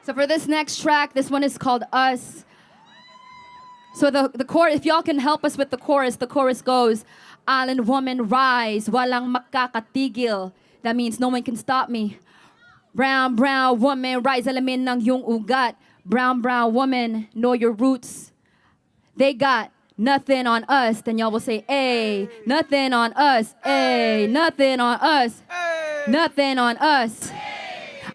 So for this next track, this one is called Us. So the chorus, if y'all can help us with the chorus goes, Island woman rise, walang makakatigil. That means no one can stop me. Brown, brown woman rise, alamin ng iyong ugat. Brown, brown woman, know your roots. They got nothing on us. Then y'all will say, ay, nothing on us. Ay, nothing on us. Nothing on us.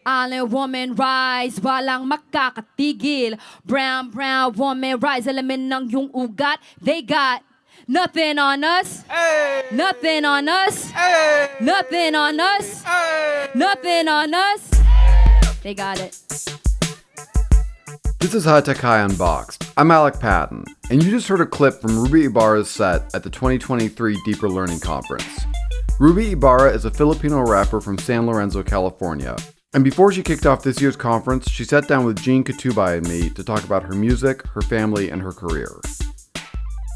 Island woman rise, walang makakatigil. Brown, brown woman rise, alamin ng iyong ugat. They got nothing on us. Hey. Nothing on us. Hey. Nothing on us. Hey. Nothing on us. They got it. This is High Tech High Unboxed. I'm Alec Patton, and you just heard a clip from Ruby Ibarra's set at the 2023 Deeper Learning Conference. Ruby Ibarra is a Filipino rapper from San Lorenzo, California. And before she kicked off this year's conference, she sat down with Jean Katubay and me to talk about her music, her family, and her career.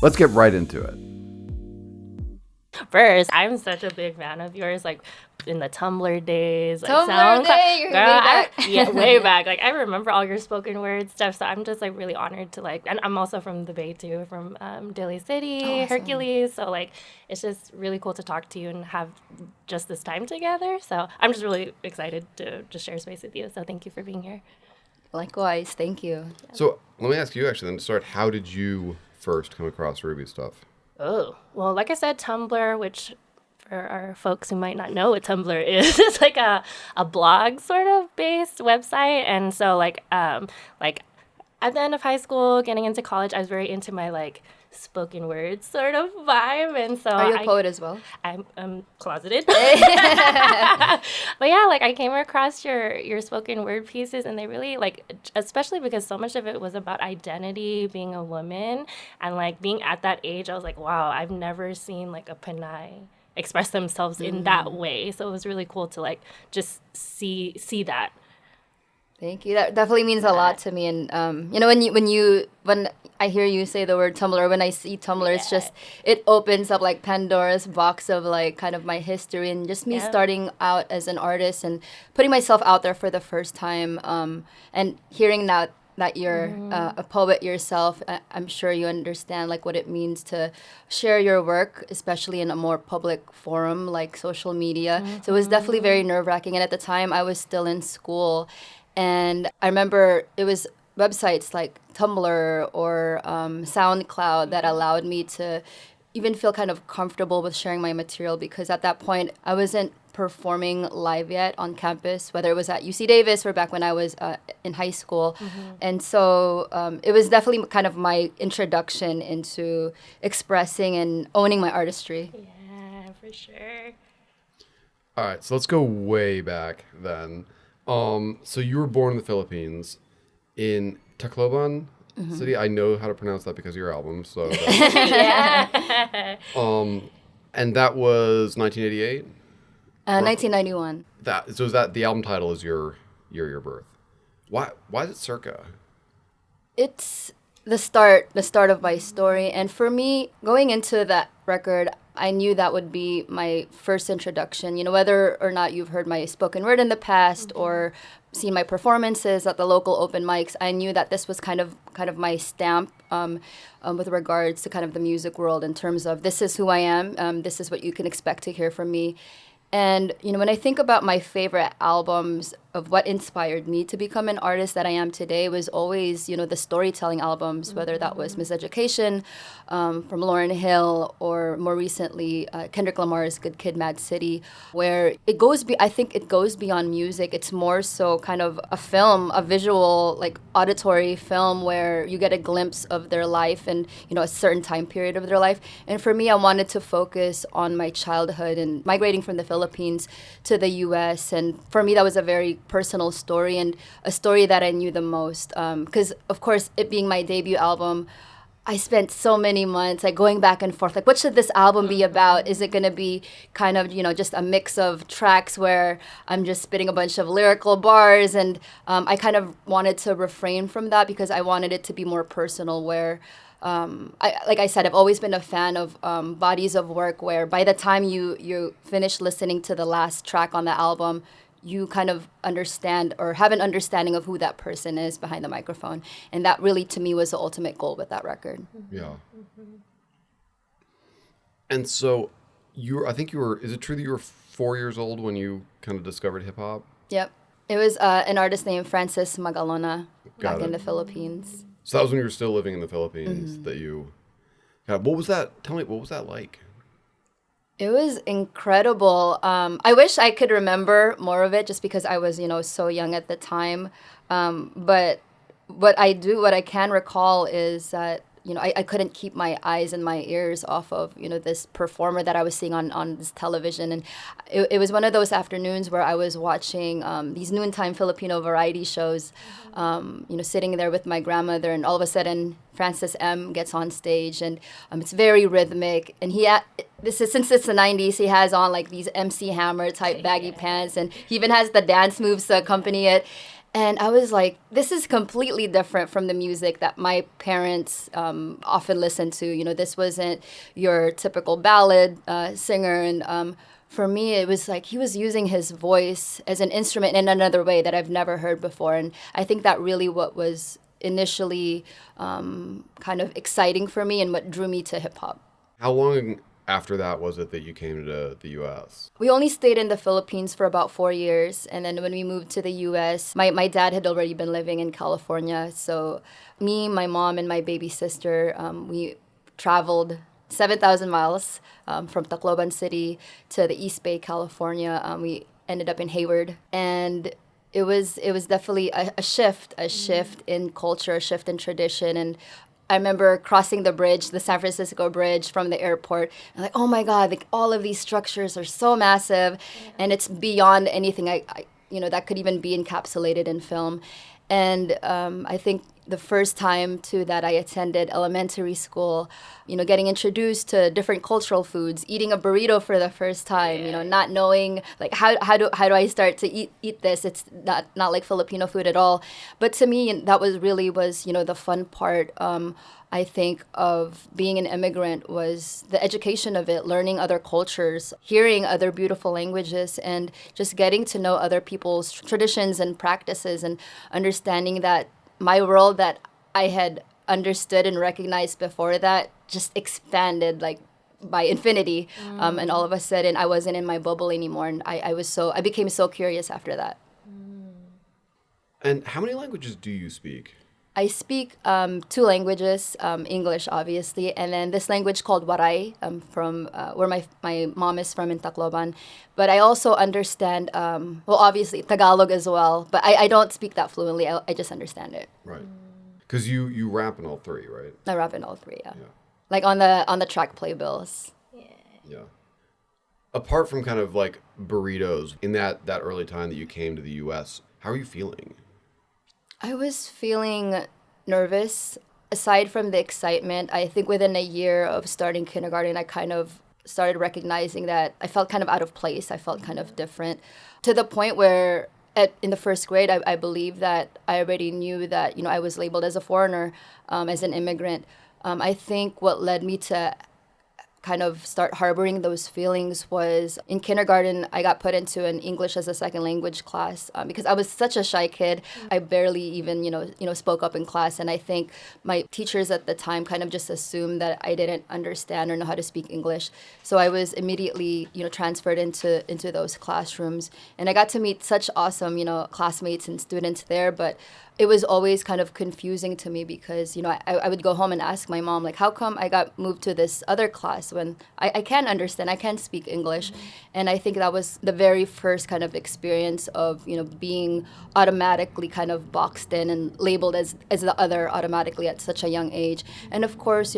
Let's get right into it. First, I'm such a big fan of yours, like in the Tumblr days. Like Tumblr day, you're girl, way back. yeah, way back. Like I remember all your spoken word stuff, so I'm just like really honored to like, and I'm also from the Bay too, from Daly City, awesome. Hercules. So like, it's just really cool to talk to you and have just this time together. So I'm just really excited to just share space with you. So thank you for being here. Likewise, thank you. So let me ask you actually then to start, how did you first come across Ruby stuff? Oh, well, like I said, Tumblr, which for our folks who might not know what Tumblr is, it's like a blog sort of based website. And so like at the end of high school, getting into college, I was very into my like spoken word sort of vibe. And so are you a poet as well? I'm closeted. But yeah, like I came across your spoken word pieces, and they really like, especially because so much of it was about identity, being a woman, and like being at that age, I was like, wow, I've never seen like a Pinay express themselves in that way. So it was really cool to like just see that. Thank you. That definitely means a lot to me. And when I hear you say the word Tumblr, when I see Tumblr, it's just, it opens up like Pandora's box of like kind of my history and just me starting out as an artist and putting myself out there for the first time. And hearing that you're a poet yourself, I'm sure you understand like what it means to share your work, especially in a more public forum like social media. So it was definitely very nerve-wracking. And at the time, I was still in school. And I remember it was websites like Tumblr or SoundCloud that allowed me to even feel kind of comfortable with sharing my material, because at that point I wasn't performing live yet on campus, whether it was at UC Davis or back when I was in high school. And so it was definitely kind of my introduction into expressing and owning my artistry. Yeah, for sure. All right, so let's go way back then. So you were born in the Philippines in Tacloban City. I know how to pronounce that because of your album. So Yeah. And that was 1988? 1991. So is that the album title is your birth? Why is it circa? It's the start of my story. And for me, going into that record, I knew that would be my first introduction. You know, whether or not you've heard my spoken word in the past or seen my performances at the local open mics, I knew that this was kind of my stamp with regards to kind of the music world in terms of this is who I am, this is what you can expect to hear from me. And, you know, when I think about my favorite albums of what inspired me to become an artist that I am today was always, you know, the storytelling albums, whether that was Miseducation from Lauryn Hill or more recently Kendrick Lamar's Good Kid, Mad City, where I think it goes beyond music. It's more so kind of a film, a visual, like auditory film where you get a glimpse of their life and, you know, a certain time period of their life. And for me, I wanted to focus on my childhood and migrating from the Philippines to the U.S. And for me, that was a very personal story and a story that I knew the most. Because, of course, it being my debut album, I spent so many months like going back and forth. Like, what should this album be about? Is it going to be kind of, you know, just a mix of tracks where I'm just spitting a bunch of lyrical bars? And I kind of wanted to refrain from that because I wanted it to be more personal where like I said, I've always been a fan of bodies of work where by the time you finish listening to the last track on the album, you kind of understand or have an understanding of who that person is behind the microphone. And that really, to me, was the ultimate goal with that record. Yeah. And so I think you were, is it true that you were 4 years old when you kind of discovered hip hop? Yep. It was an artist named Francis Magalona Got back in it. the Philippines. So that was when you were still living in the Philippines that you, yeah, what was that? Tell me, what was that like? It was incredible. I wish I could remember more of it just because I was, so young at the time. But what I can recall is that, I couldn't keep my eyes and my ears off of, this performer that I was seeing on this television. And it was one of those afternoons where I was watching these noontime Filipino variety shows, sitting there with my grandmother, and all of a sudden Francis M gets on stage, and it's very rhythmic. And since it's the 90s, he has on like these MC Hammer type baggy pants, and he even has the dance moves to accompany it. And I was like, this is completely different from the music that my parents often listened to. This wasn't your typical ballad singer. And for me, it was like he was using his voice as an instrument in another way that I've never heard before. And I think that really what was initially kind of exciting for me and what drew me to hip hop. How long after that was it that you came to the U.S.? We only stayed in the Philippines for about 4 years. And then when we moved to the U.S., my dad had already been living in California. So me, my mom, and my baby sister, we traveled 7,000 miles from Tacloban City to the East Bay, California. We ended up in Hayward. And it was definitely a shift in culture, a shift in tradition. And I remember crossing the bridge, the San Francisco bridge from the airport. And like, oh my God, like all of these structures are so massive, and it's beyond anything I that could even be encapsulated in film. And I think the first time too that I attended elementary school, getting introduced to different cultural foods, eating a burrito for the first time, not knowing like how do I start to eat this? It's not like Filipino food at all. But to me, that was the fun part. I think of being an immigrant was the education of it, learning other cultures, hearing other beautiful languages, and just getting to know other people's traditions and practices, and understanding that my world that I had understood and recognized before that just expanded like by infinity. And all of a sudden I wasn't in my bubble anymore. And I became so curious after that. And how many languages do you speak? I speak 2 languages, English obviously, and then this language called Waray, from where my mom is from in Tacloban. But I also understand, obviously Tagalog as well, but I don't speak that fluently. I just understand it. Right. Because you rap in all 3, right? I rap in all 3, yeah. Like on the track Playbills. Yeah. Apart from kind of like burritos, in that early time that you came to the U.S., how are you feeling? I was feeling nervous. Aside from the excitement, I think within a year of starting kindergarten, I kind of started recognizing that I felt kind of out of place. I felt kind of different, to the point where in the first grade, I believe that I already knew that, I was labeled as a foreigner, as an immigrant. I think what led me to kind of start harboring those feelings was in kindergarten. I got put into an English as a second language class because I was such a shy kid. I barely even spoke up in class, and I think my teachers at the time kind of just assumed that I didn't understand or know how to speak English. So I was immediately transferred into those classrooms, and I got to meet such awesome classmates and students there. But it was always kind of confusing to me because, I would go home and ask my mom, like, how come I got moved to this other class when I can understand, I can speak English? Mm-hmm. And I think that was the very first kind of experience of, being automatically kind of boxed in and labeled as the other automatically at such a young age. And of course,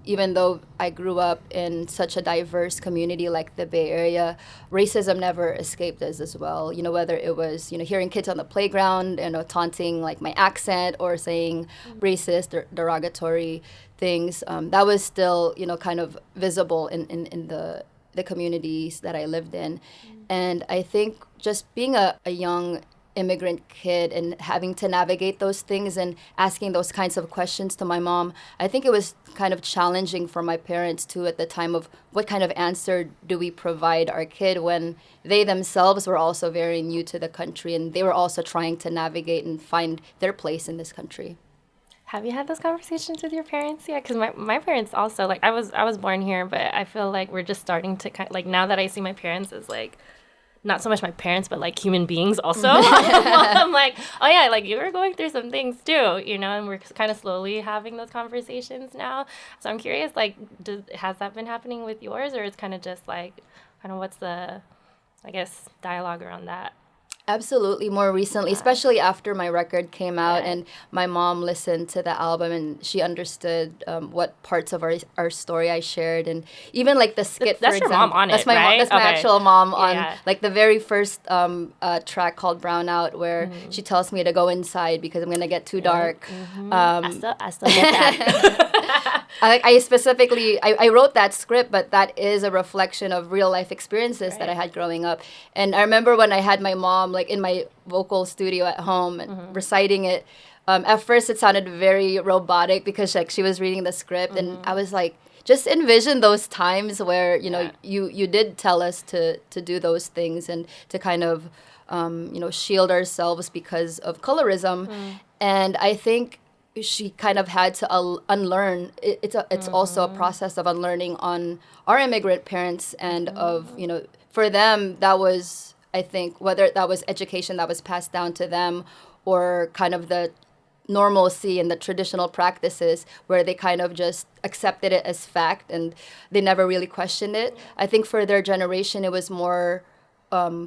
even though I grew up in such a diverse community like the Bay Area, racism never escaped us as well. Whether it was, hearing kids on the playground, taunting like my accent or saying racist or derogatory things, that was still, kind of visible in the communities that I lived in. And I think just being a young immigrant kid and having to navigate those things and asking those kinds of questions to my mom, I think it was kind of challenging for my parents too at the time of what kind of answer do we provide our kid when they themselves were also very new to the country and they were also trying to navigate and find their place in this country. Have you had those conversations with your parents yet? Because my parents also, like, I was born here, but I feel like we're just starting to like, now that I see my parents as like, not so much my parents, but like human beings also. I'm like, oh yeah, like you were going through some things too, you know, and we're kind of slowly having those conversations now. So I'm curious, like, has that been happening with yours, or it's kind of just like, kind of what's the, I guess, dialogue around that? Absolutely, more recently, especially after my record came out and my mom listened to the album and she understood what parts of our story I shared, and even like the skit. That's for your example, mom on that's it, my right? mom. That's my Okay. actual mom on Yeah. like the very first track called "Brown Out," where she tells me to go inside because I'm gonna get too dark. I still get that. I specifically, I wrote that script, but that is a reflection of real life experiences that I had growing up. And I remember when I had my mom, like in my vocal studio at home, and reciting it. At first, it sounded very robotic because like she was reading the script, and I was like, just envision those times where you did tell us to do those things and to kind of shield ourselves because of colorism, and I think she kind of had to unlearn. It's also a process of unlearning on our immigrant parents and of, for them, that was, I think, whether that was education that was passed down to them or kind of the normalcy and the traditional practices where they kind of just accepted it as fact and they never really questioned it. I think for their generation, it was more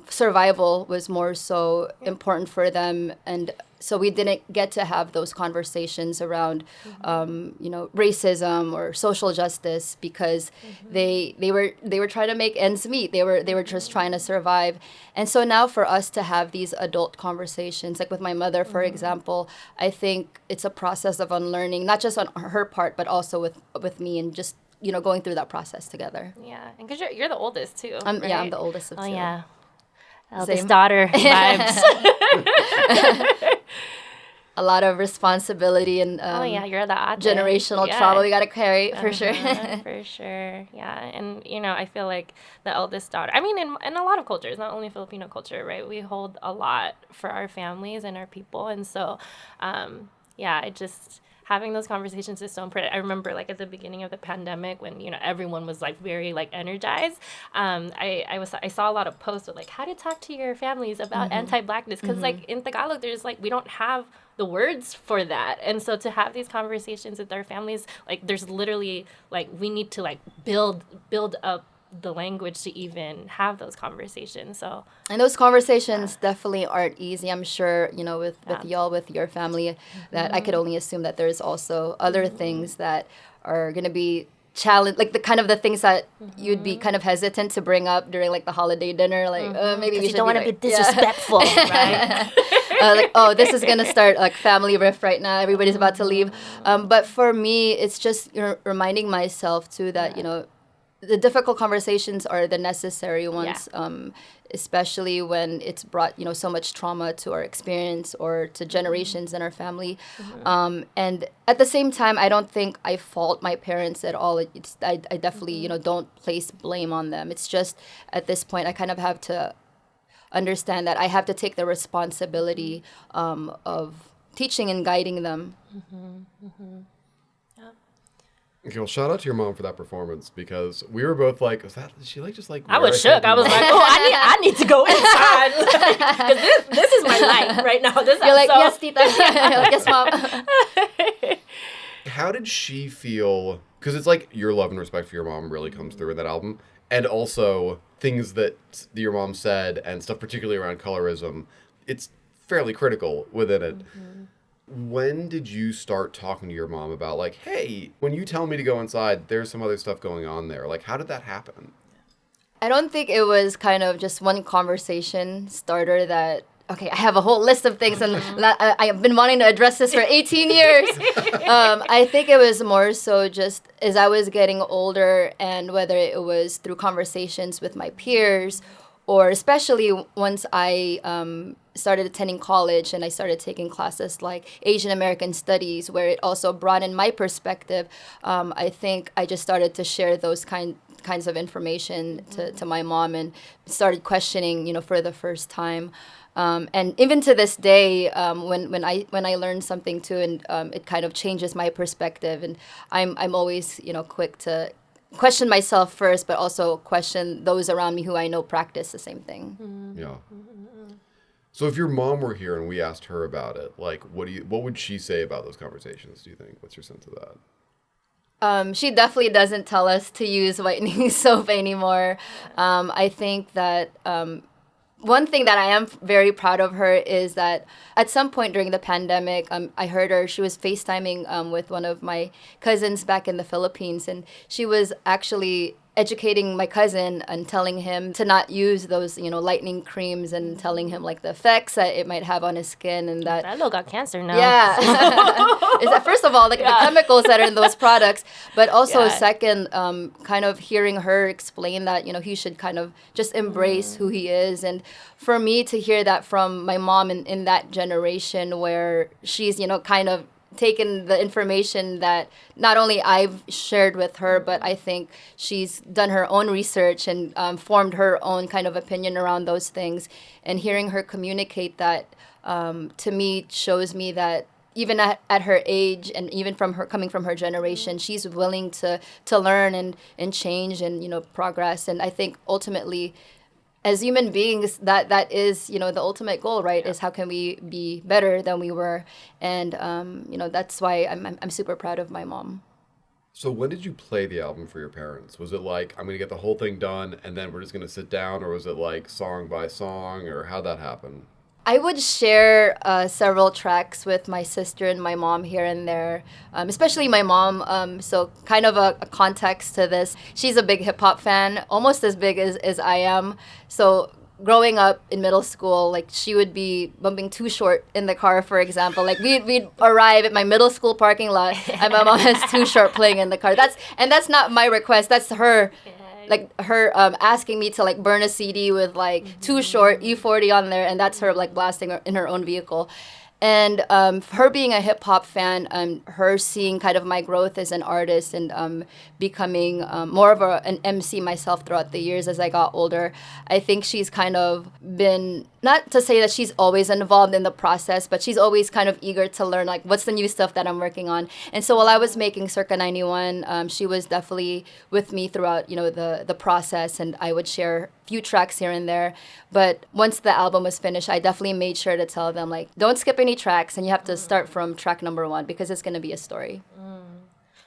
survival was more so important for them, and so we didn't get to have those conversations around racism or social justice because they were trying to make ends meet. They were just trying to survive. And so now for us to have these adult conversations, like with my mother, for example, I think it's a process of unlearning, not just on her part, but also with me, and just going through that process together. Yeah, and because you're the oldest too. Yeah, right? I'm the oldest of two. Oh yeah, eldest Same. daughter vibes. A lot of responsibility and you're the odd generational trauma we got to carry for sure. For sure, yeah. And I feel like the eldest daughter, I mean, in a lot of cultures, not only Filipino culture, right, we hold a lot for our families and our people. And so I just having those conversations is so important. I remember like at the beginning of the pandemic when everyone was like very like energized. I saw a lot of posts with like how to talk to your families about anti-Blackness, because like in Tagalog there's like we don't have the words for that, and so to have these conversations with our families, like there's literally like we need to like build up the language to even have those conversations. So and those conversations definitely aren't easy. I'm sure with y'all, with your family, that I could only assume that there's also other things that are going to be challenge, like the things that you'd be kind of hesitant to bring up during like the holiday dinner, like maybe we you don't want to like, be disrespectful, right? like, oh, this is gonna start like family rift right now. Everybody's about to leave. But for me, it's just reminding myself too that the difficult conversations are the necessary ones. Especially when it's brought so much trauma to our experience or to generations in our family. And at the same time, I don't think I fault my parents at all. I definitely don't place blame on them. It's just at this point I kind of have to understand that I have to take the responsibility of teaching and guiding them. Okay, well, shout out to your mom for that performance, because we were both like, is she like just like? I was shook. I was like, oh, I need to go inside, because this is my life right now. You're like, yes, tita. You're like, yes, mom. How did she feel? Because it's like your love and respect for your mom really comes through in that album, and also things that your mom said and stuff, particularly around colorism. It's fairly critical within it. When did you start talking to your mom about like, hey, when you tell me to go inside, there's some other stuff going on there? Like, how did that happen? I don't think it was kind of just one conversation starter that, okay, I have a whole list of things and I have been wanting to address this for 18 years. I think it was more so just as I was getting older, and whether it was through conversations with my peers or especially once I started attending college and I started taking classes like Asian American Studies, where it also broadened my perspective. I think I just started to share those kinds of information to my mom and started questioning, for the first time. And even to this day, when I learn something too, and it kind of changes my perspective, and I'm always quick to question myself first, but also question those around me who I know practice the same thing. Yeah. So if your mom were here and we asked her about it, like, what would she say about those conversations, do you think? What's your sense of that? She definitely doesn't tell us to use whitening soap anymore. I think that one thing that I am very proud of her is that at some point during the pandemic, I heard her, she was FaceTiming with one of my cousins back in the Philippines, and she was actually educating my cousin and telling him to not use those, lightening creams, and telling him like the effects that it might have on his skin, and that little got cancer now. Yeah. Is that first of all, like the chemicals that are in those products, but also second, kind of hearing her explain that, he should kind of just embrace who he is. And for me to hear that from my mom in that generation where she's, kind of taken the information that not only I've shared with her, but I think she's done her own research and formed her own kind of opinion around those things. And hearing her communicate that to me shows me that even at her age, and even from her coming from her generation, she's willing to learn and change and progress. And I think ultimately, as human beings, that is, the ultimate goal, right? Is how can we be better than we were? And, that's why I'm super proud of my mom. So when did you play the album for your parents? Was it like, I'm going to get the whole thing done and then we're just going to sit down? Or was it like song by song? Or how'd that happen? I would share several tracks with my sister and my mom here and there, especially my mom. So kind of a context to this. She's a big hip hop fan, almost as big as I am. So growing up in middle school, like she would be bumping Too Short in the car, for example. Like we'd arrive at my middle school parking lot and my mom has Too Short playing in the car. That's not my request. That's her. Like her asking me to like burn a CD with like Too Short, E40 on there, and that's her like blasting in her own vehicle. And her being a hip hop fan, her seeing kind of my growth as an artist and becoming more of an MC myself throughout the years as I got older, I think she's kind of been, not to say that she's always involved in the process, but she's always kind of eager to learn like what's the new stuff that I'm working on. And so while I was making Circa 91, she was definitely with me throughout, the process, and I would share a few tracks here and there. But once the album was finished, I definitely made sure to tell them like, don't skip any tracks, and you have to start from track number 1 because it's going to be a story.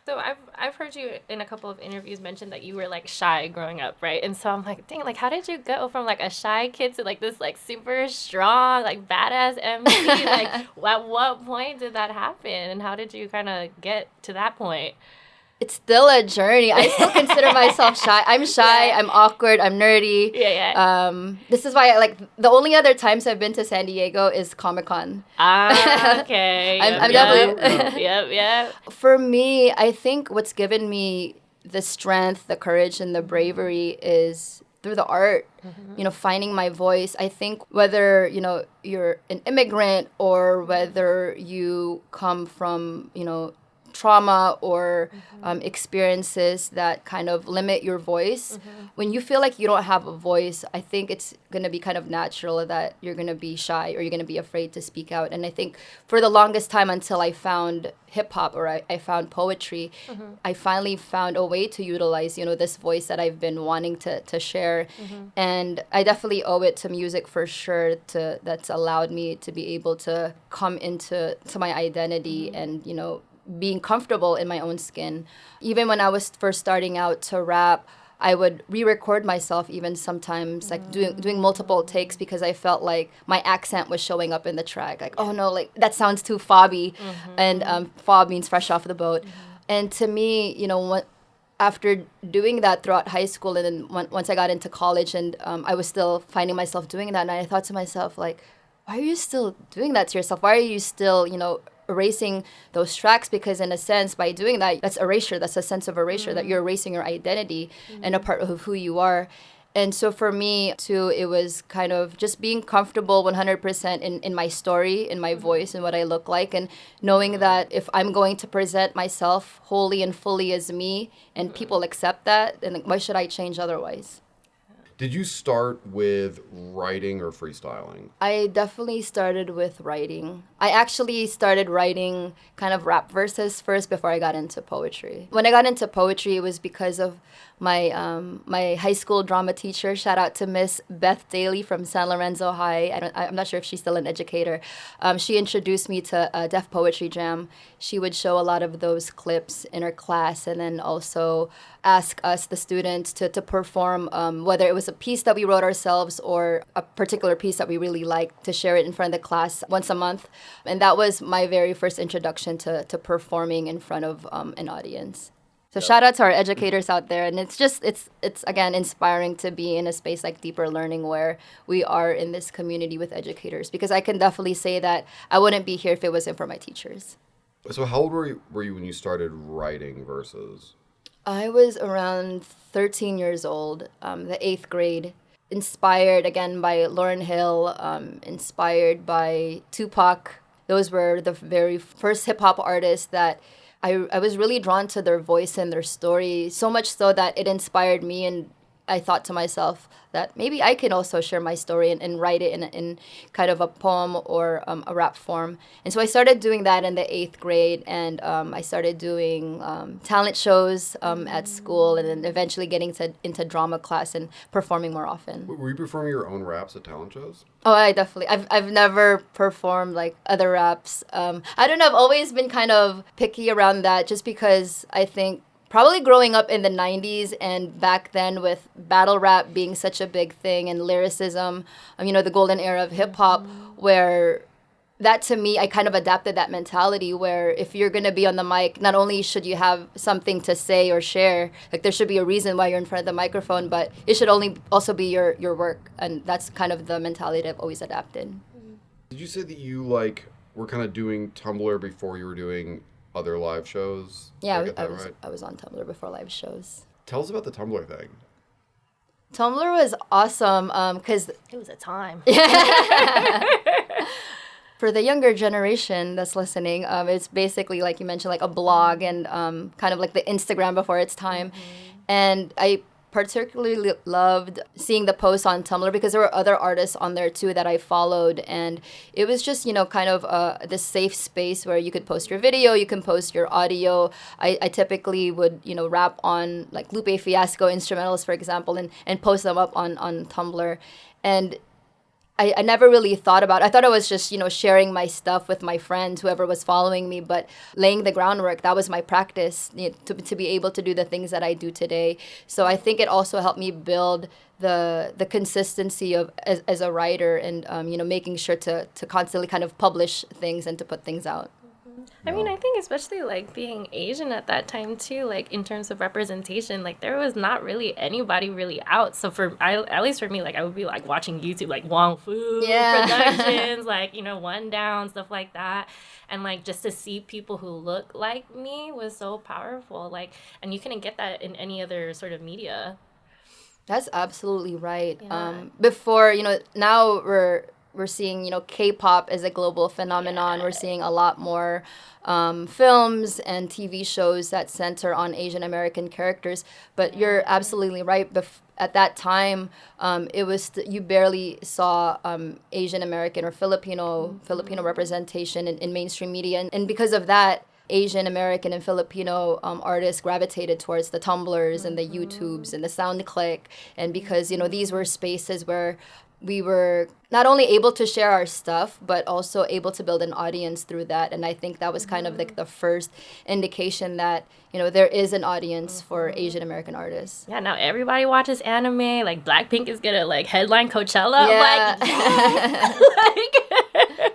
So I've heard you in a couple of interviews mention that you were like shy growing up, right? And so I'm like, dang, like how did you go from like a shy kid to like this like super strong, like badass MC? Like at what point did that happen, and how did you kind of get to that point? It's still a journey. I still consider myself shy. I'm shy. Yeah. I'm awkward. I'm nerdy. Yeah. This is why the only other times I've been to San Diego is Comic-Con. Okay. I'm definitely. Yep. For me, I think what's given me the strength, the courage, and the bravery is through the art. Finding my voice. I think whether you're an immigrant or whether you come from trauma or experiences that kind of limit your voice. When you feel like you don't have a voice, I think it's going to be kind of natural that you're going to be shy or you're going to be afraid to speak out. And I think for the longest time until I found hip hop or I found poetry, I finally found a way to utilize, this voice that I've been wanting to share. And I definitely owe it to music for sure that's allowed me to be able to come into my identity and, being comfortable in my own skin. Even when I was first starting out to rap, I would re-record myself even sometimes, like doing multiple takes because I felt like my accent was showing up in the track. Like, oh no, like that sounds too fobby. And fob means fresh off the boat. And to me, after doing that throughout high school and then once I got into college and I was still finding myself doing that, and I thought to myself, like, why are you still doing that to yourself? Why are you still, erasing those tracks? Because in a sense, by doing that, that's erasure. That's a sense of erasure that you're erasing your identity and a part of who you are. And so for me, too, it was kind of just being comfortable 100% in my story, in my voice, and what I look like. And knowing that if I'm going to present myself wholly and fully as me, and people accept that, then why should I change otherwise? Did you start with writing or freestyling? I definitely started with writing. I actually started writing kind of rap verses first before I got into poetry. When I got into poetry, it was because of my high school drama teacher. Shout out to Miss Beth Daly from San Lorenzo High. I'm not sure if she's still an educator. She introduced me to Deaf Poetry Jam. She would show a lot of those clips in her class, and then also ask us, the students, to perform, whether it was a piece that we wrote ourselves or a particular piece that we really liked, to share it in front of the class once a month. And that was my very first introduction to performing in front of an audience. So shout out to our educators out there. And it's again inspiring to be in a space like Deeper Learning, where we are in this community with educators, because I can definitely say that I wouldn't be here if it wasn't for my teachers. So how old were you when you started writing verses? I was around 13 years old, the 8th grade, inspired again by Lauryn Hill, inspired by Tupac. Those were the very first hip-hop artists that I was really drawn to their voice and their story, so much so that it inspired me, and I thought to myself that maybe I can also share my story and write it in kind of a poem or a rap form. And so I started doing that in the 8th grade, and I started doing talent shows at school, and then eventually getting into drama class and performing more often. Were you performing your own raps at talent shows? Oh, I definitely. I've never performed like other raps. I don't know. I've always been kind of picky around that, just because I think probably growing up in the 90s and back then with battle rap being such a big thing and lyricism, the golden era of hip hop, where that, to me, I kind of adapted that mentality where if you're going to be on the mic, not only should you have something to say or share, like there should be a reason why you're in front of the microphone, but it should only also be your work. And that's kind of the mentality that I've always adapted. Did you say that you were kind of doing Tumblr before you were doing other live shows? Yeah, Right? I was on Tumblr before live shows. Tell us about the Tumblr thing. Tumblr was awesome because It was a time. for the younger generation that's listening, it's basically, like you mentioned, like a blog and kind of like the Instagram before its time. And I particularly loved seeing the posts on Tumblr because there were other artists on there too that I followed, and it was just kind of this safe space where you could post your video, you can post your audio. I typically would rap on like Lupe Fiasco instrumentals, for example, and post them up on Tumblr. And I never really thought about it. I thought I was just, sharing my stuff with my friends, whoever was following me, but laying the groundwork, that was my practice, to be able to do the things that I do today. So I think it also helped me build the consistency of as a writer and, making sure to constantly kind of publish things and to put things out. I mean, I think especially like being Asian at that time too, like in terms of representation, like there was not really anybody really out. So at least for me, like I would be like watching YouTube, like Wong Fu Productions, like, One Down, stuff like that. And like just to see people who look like me was so powerful. Like, and you couldn't get that in any other sort of media. That's absolutely right. Yeah. Before, now we're seeing, K-pop as a global phenomenon. Yeah. We're seeing a lot more films and TV shows that center on Asian American characters. But you're absolutely right. At that time, it was you barely saw Asian American or Filipino representation in mainstream media, and because of that, Asian American and Filipino artists gravitated towards the Tumblrs and the YouTubes and the SoundClick, and because these were spaces where we were not only able to share our stuff, but also able to build an audience through that. And I think that was kind of like the first indication that, there is an audience for Asian American artists. Yeah, now everybody watches anime. Like Blackpink is gonna like headline Coachella. Yeah. I'm like, yes!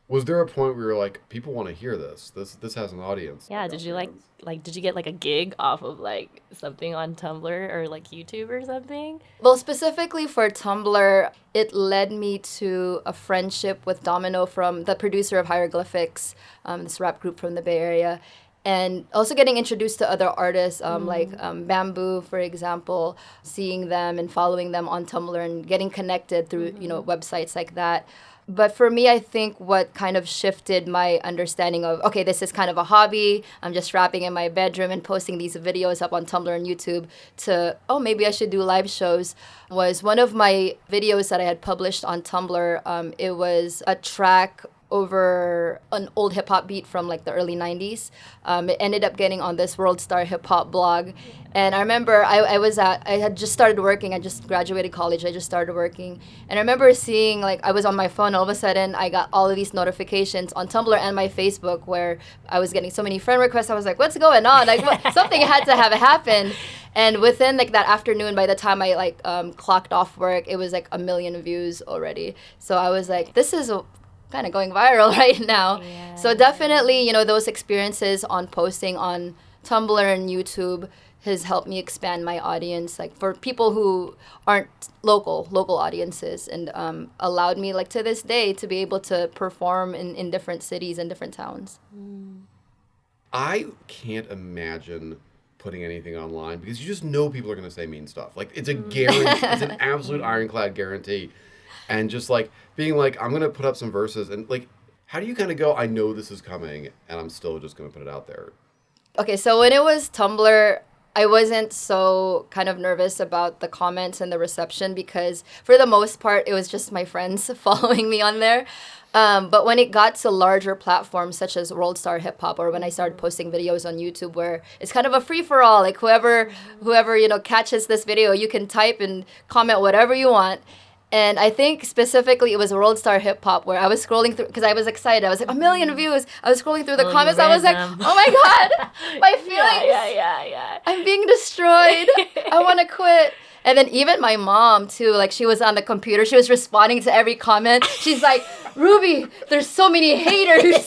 Was there a point where you were like, people want to hear this? This has an audience. Yeah, did you did you get like a gig off of like something on Tumblr or like YouTube or something? Well, specifically for Tumblr, it led me to a friendship with Domino, from the producer of Hieroglyphics, this rap group from the Bay Area. and also getting introduced to other artists like Bamboo, for example, seeing them and following them on Tumblr and getting connected through websites like that. But for me, I think what kind of shifted my understanding of, okay, this is kind of a hobby. I'm just rapping in my bedroom and posting these videos up on Tumblr and YouTube to, oh, maybe I should do live shows, was one of my videos that I had published on Tumblr. It was a track over an old hip hop beat from like the early 90s. It ended up getting on this World Star hip hop blog. And I remember I had just started working. I just graduated college. I just started working. And I remember seeing, like, I was on my phone. All of a sudden, I got all of these notifications on Tumblr and my Facebook where I was getting so many friend requests. I was like, what's going on? Like, something had to have happened. And within like that afternoon, by the time I clocked off work, it was like 1 million views already. So I was like, this is kind of going viral right now. Yeah. So definitely, those experiences on posting on Tumblr and YouTube has helped me expand my audience, like for people who aren't local audiences, and allowed me, like, to this day to be able to perform in different cities and different towns. I can't imagine putting anything online because you just know people are going to say mean stuff. Like, it's a guarantee. It's an absolute ironclad guarantee. And just like being like, I'm going to put up some verses, and like, how do you kind of go, I know this is coming and I'm still just going to put it out there? Okay, so when it was Tumblr, I wasn't so kind of nervous about the comments and the reception because for the most part, it was just my friends following me on there. But when it got to larger platforms such as World Star Hip Hop, or when I started posting videos on YouTube where it's kind of a free-for-all, like whoever catches this video, you can type and comment whatever you want. And I think specifically it was World Star Hip Hop where I was scrolling through, because I was excited. I was like, 1 million views. I was scrolling through the comments. I was like, oh my God, my feelings. Yeah. I'm being destroyed. I want to quit. And then even my mom, too, like, she was on the computer. She was responding to every comment. She's like, Ruby, there's so many haters.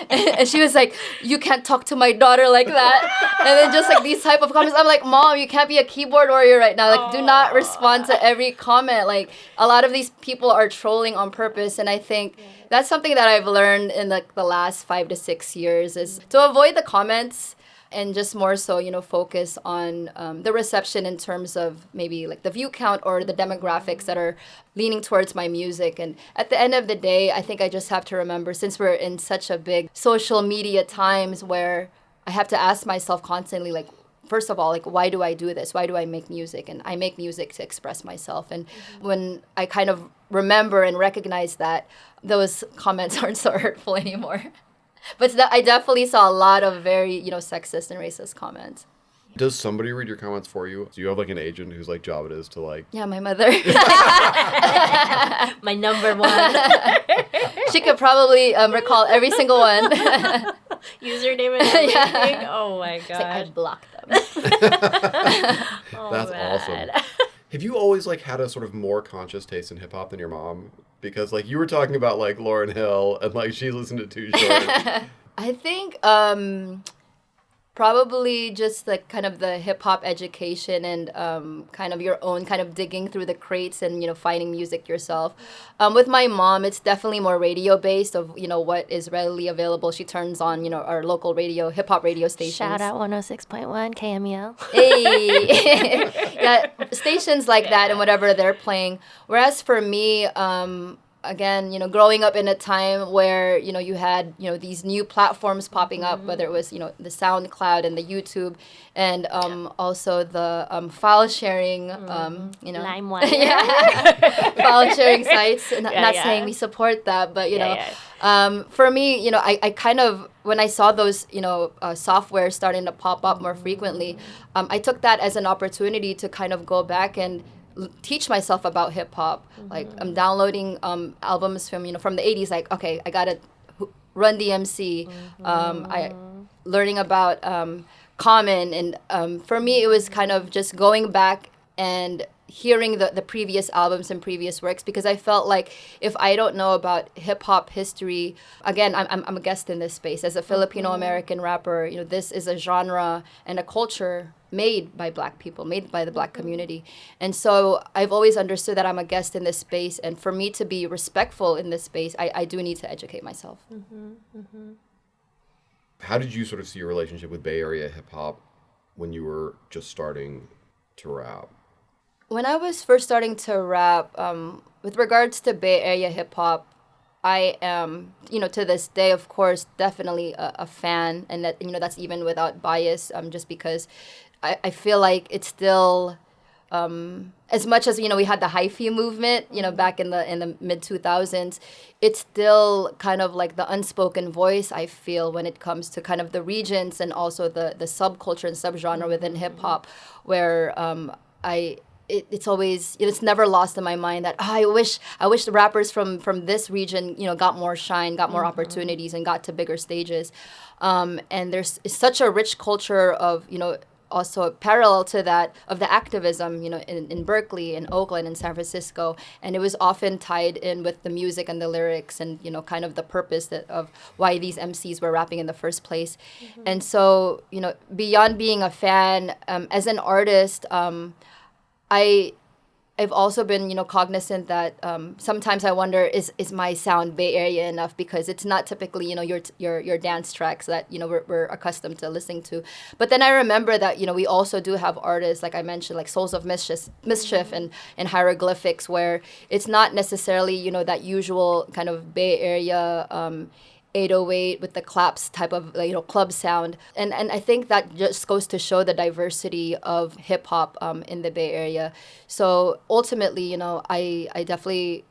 And she was like, you can't talk to my daughter like that. And then just like these type of comments. I'm like, Mom, you can't be a keyboard warrior right now. Like, do not respond to every comment. Like, a lot of these people are trolling on purpose. And I think that's something that I've learned in the last 5 to 6 years is to avoid the comments and just more so, focus on the reception in terms of maybe like the view count or the demographics that are leaning towards my music. And at the end of the day, I think I just have to remember, since we're in such a big social media times where I have to ask myself constantly, like, first of all, like, why do I do this? Why do I make music? And I make music to express myself. And when I kind of remember and recognize that, those comments aren't so hurtful anymore. But I definitely saw a lot of very, sexist and racist comments. Does somebody read your comments for you? Do you have like an agent whose like job it is to like? Yeah, my mother. My number one. She could probably recall every single one. Username and everything. Oh my god. Like, I blocked them. That's awesome. Have you always like had a sort of more conscious taste in hip hop than your mom? Because like you were talking about like Lauryn Hill and like she listened to Too Short. I think probably just like kind of the hip hop education and kind of your own kind of digging through the crates and finding music yourself. With my mom, it's definitely more radio based of what is readily available. She turns on our local radio, hip hop radio stations. Shout out 106.1 KMEL. Hey, yeah, stations like that and whatever they're playing. Whereas for me, again, growing up in a time where, you had, these new platforms popping up, whether it was, the SoundCloud and the YouTube and also the file sharing, LimeWire. Yeah. File sharing sites. Not saying we support that, but, for me, I kind of, when I saw those, software starting to pop up more frequently, I took that as an opportunity to kind of go back and teach myself about hip hop. Like, I'm downloading albums from from the 80s. Like, okay, I gotta Run DMC. I learning about Common, and for me it was kind of just going back and hearing the previous albums and previous works, because I felt like if I don't know about hip hop history, again, I'm a guest in this space as a Filipino American rapper. This is a genre and a culture made by Black people, made by the Black community. And so I've always understood that I'm a guest in this space, and for me to be respectful in this space, I do need to educate myself. How did you sort of see your relationship with Bay Area hip hop when you were just starting to rap? When I was first starting to rap, with regards to Bay Area hip hop, I am, to this day, of course, definitely a fan, and that, that's even without bias, just because I feel like it's still, as much as, we had the hyphy movement, back in the mid 2000s, it's still kind of like the unspoken voice, I feel, when it comes to kind of the regions and also the subculture and subgenre within hip hop, where it's always, it's never lost in my mind that I wish the rappers from this region, got more shine, got more opportunities, and got to bigger stages. And there's such a rich culture of, also parallel to that of the activism, in Berkeley, in Oakland, in San Francisco. And it was often tied in with the music and the lyrics and, kind of the purpose of why these MCs were rapping in the first place. And so, beyond being a fan, as an artist, I've also been, cognizant that sometimes I wonder, is my sound Bay Area enough? Because it's not typically, your dance tracks that, we're accustomed to listening to. But then I remember that, we also do have artists, like I mentioned, like Souls of Mischief and Hieroglyphics, where it's not necessarily, that usual kind of Bay Area 808 with the claps type of club sound, and I think that just goes to show the diversity of hip hop in the Bay Area. So ultimately, I definitely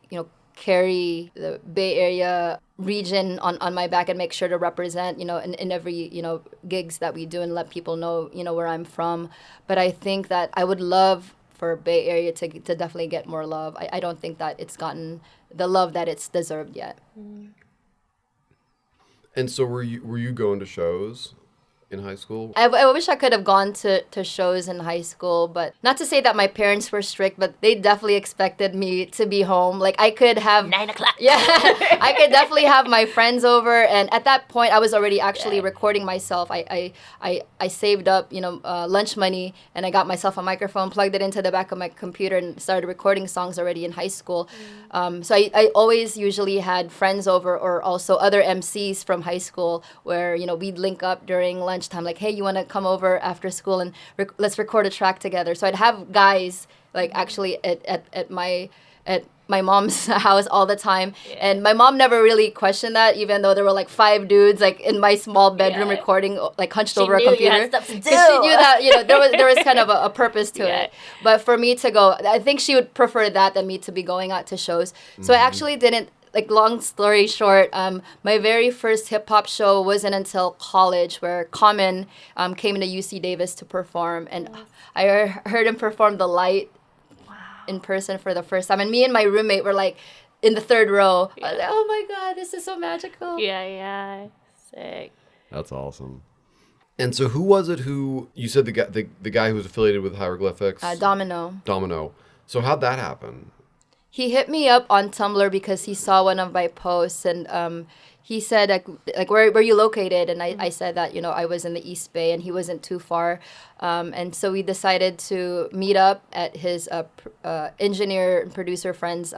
carry the Bay Area region on my back and make sure to represent in every gigs that we do and let people know where I'm from. But I think that I would love for Bay Area to definitely get more love. I don't think that it's gotten the love that it's deserved yet. And so were you going to shows in high school? I wish I could have gone to shows in high school, but not to say that my parents were strict, but they definitely expected me to be home. Like I could have 9 o'clock. Yeah, I could definitely have my friends over, and at that point, I was already actually recording myself. I saved up lunch money, and I got myself a microphone, plugged it into the back of my computer, and started recording songs already in high school. So I always usually had friends over, or also other MCs from high school, where we'd link up during lunchtime, like, hey, you want to come over after school and let's record a track together. So I'd have guys like actually at my mom's house all the time, and my mom never really questioned that, even though there were like 5 dudes like in my small bedroom recording, like hunched over a computer. You had stuff to do. Because she knew that there was kind of a purpose to it. But for me to go, I think she would prefer that than me to be going out to shows. So I actually didn't. Like, long story short, my very first hip-hop show wasn't until college, where Common came to UC Davis to perform, and I heard him perform The Light in person for the first time. And me and my roommate were, like, in the 3rd row. I was like, oh, my God, this is so magical. Yeah. Sick. That's awesome. And so who was it who, you said the guy who was affiliated with Hieroglyphics? Domino. So how'd that happen? He hit me up on Tumblr because he saw one of my posts, and he said, like where are you located? And I said that, I was in the East Bay, and he wasn't too far. And so we decided to meet up at his engineer and producer friend's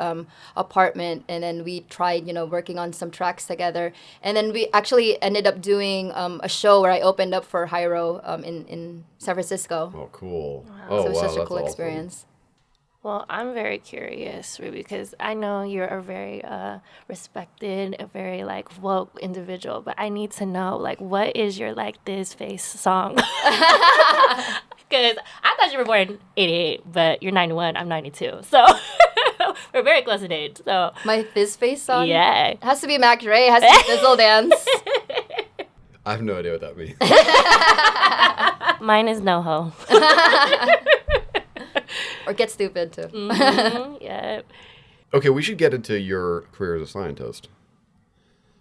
apartment, and then we tried, working on some tracks together. And then we actually ended up doing a show where I opened up for Hyro in San Francisco. Oh, cool. Wow. Oh, so it was such a that's cool awesome. experience. Well, I'm very curious, Ruby, because I know you're a very respected, a very woke individual, but I need to know what is your This Face song? Because I thought you were born in '88, but you're 91. I'm 92, so we're very close in age. So My Fizz Face song? Yeah, It has to be Mac Dre. It has to be Fizzle Dance. I have no idea what that means. mine is NoHo. Or Get Stupid, too. Yeah. Okay, we should get into your career as a scientist.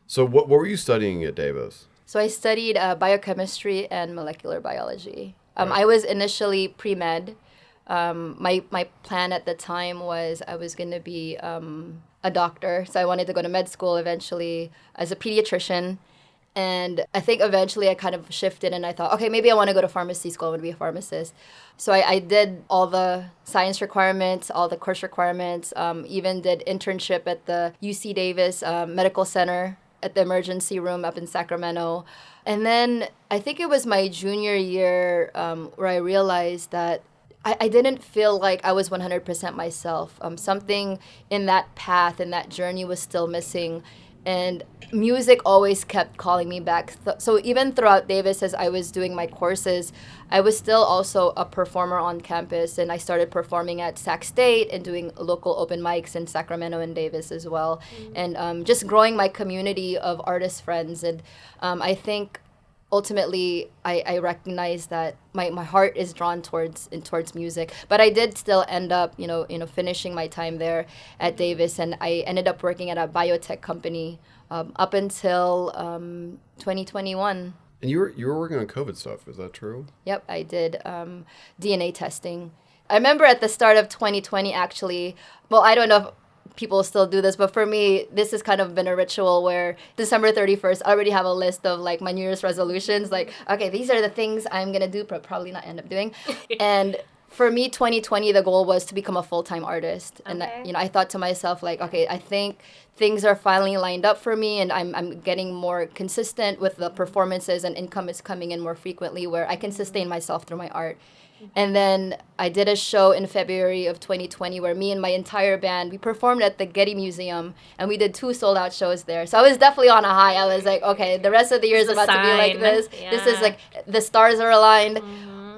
So what were you studying at Davis? So I studied biochemistry and molecular biology. I was initially pre-med. My plan at the time was I was going to be a doctor. So I wanted to go to med school eventually as a pediatrician. And I think eventually I kind of shifted, and I thought, okay, maybe I want to go to pharmacy school. I want to be a pharmacist. So I did all the science requirements, all the course requirements, even did internship at the UC Davis Medical Center at the emergency room up in Sacramento. And then I think it was my junior year where I realized that I didn't feel like I was 100% myself. Something in that path, in that journey was still missing. And music always kept calling me back. So even throughout Davis, as I was doing my courses, I was still also a performer on campus. And I started performing at Sac State and doing local open mics in Sacramento and Davis as well. And just growing my community of artist friends. And I think ultimately I recognize that my heart is drawn towards music, but I did still end up finishing my time there at Davis, and I ended up working at a biotech company up until 2021. And you were working on COVID stuff, is that true? Yep, I did DNA testing. I remember at the start of 2020, actually, well, I don't know if people still do this, but for me, this has kind of been a ritual where December 31st, I already have a list of like my New Year's resolutions. Like, okay, these are the things I'm going to do, but probably not end up doing. And for me, 2020, the goal was to become a full-time artist. And, I thought to myself, like, okay, I think things are finally lined up for me, and I'm getting more consistent with the performances, and income is coming in more frequently where I can sustain myself through my art. And then I did a show in February of 2020 where me and my entire band, we performed at the Getty Museum, and we did 2 sold-out shows there. So I was definitely on a high. I was like, okay, the rest of the year is about to be like this. Yeah. This is like, the stars are aligned.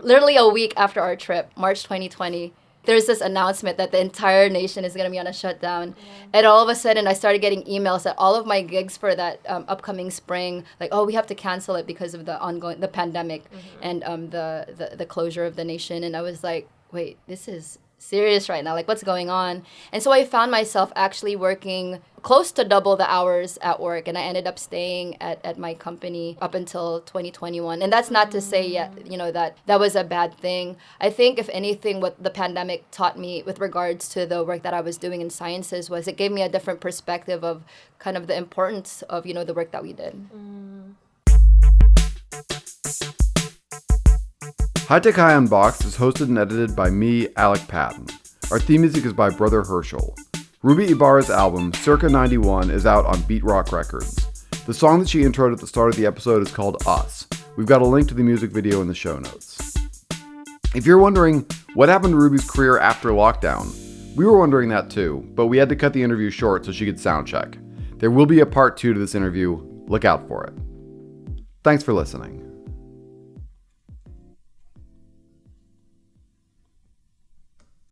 Literally a week after our trip, March 2020, there's this announcement that the entire nation is going to be on a shutdown. And all of a sudden, I started getting emails that all of my gigs for that upcoming spring, like, oh, we have to cancel it because of the pandemic and the closure of the nation. And I was like, wait, this is serious right now. Like, what's going on? And so I found myself actually working close to double the hours at work, and I ended up staying at my company up until 2021. And that's not to say that was a bad thing. I think if anything, what the pandemic taught me with regards to the work that I was doing in sciences was it gave me a different perspective of kind of the importance of the work that we did. High Tech High Unboxed is hosted and edited by me, Alec Patton. Our theme music is by Brother Herschel. Ruby Ibarra's album, Circa 91, is out on Beat Rock Records. The song that she introed at the start of the episode is called Us. We've got a link to the music video in the show notes. If you're wondering what happened to Ruby's career after lockdown, we were wondering that too, but we had to cut the interview short so she could sound check. There will be a part 2 to this interview. Look out for it. Thanks for listening.